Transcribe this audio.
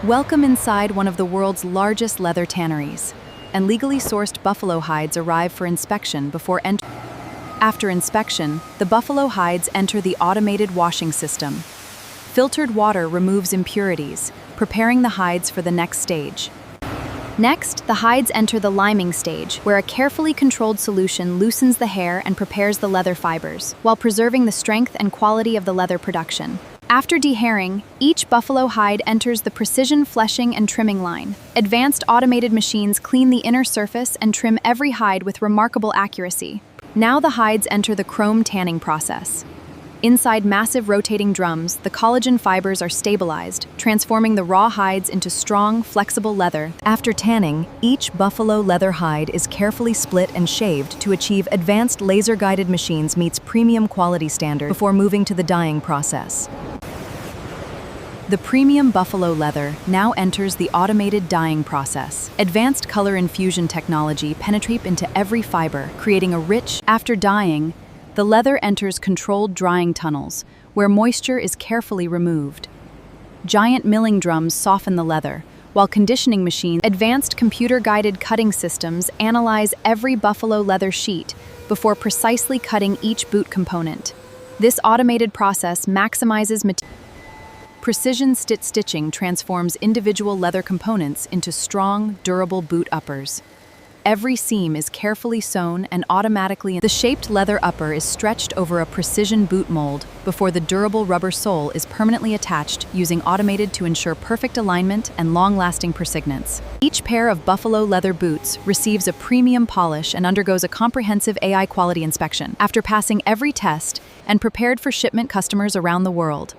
Welcome inside one of the world's largest leather tanneries, and legally sourced buffalo hides arrive for inspection before entering. After inspection, the buffalo hides enter the automated washing system. Filtered water removes impurities, preparing the hides for the next stage. Next, the hides enter the liming stage, where a carefully controlled solution loosens the hair and prepares the leather fibers, while preserving the strength and quality of the leather production. After dehairing, each buffalo hide enters the precision fleshing and trimming line. Advanced automated machines clean the inner surface and trim every hide with remarkable accuracy. Now the hides enter the chrome tanning process. Inside massive rotating drums, the collagen fibers are stabilized, transforming the raw hides into strong, flexible leather. After tanning, each buffalo leather hide is carefully split and shaved to achieve advanced laser-guided machines meets premium quality standards before moving to the dyeing process. The premium buffalo leather now enters the automated dyeing process. Advanced color infusion technology penetrates into every fiber, creating a rich. After dyeing, the leather enters controlled drying tunnels, where moisture is carefully removed. Giant milling drums soften the leather, while conditioning machines, advanced computer-guided cutting systems analyze every buffalo leather sheet before precisely cutting each boot component. This automated process maximizes material. Precision stitching transforms individual leather components into strong, durable boot uppers. Every seam is carefully sewn and automatically. The shaped leather upper is stretched over a precision boot mold before the durable rubber sole is permanently attached using automated to ensure perfect alignment and long-lasting persignance. Each pair of buffalo leather boots receives a premium polish and undergoes a comprehensive AI quality inspection after passing every test and prepared for shipment customers around the world.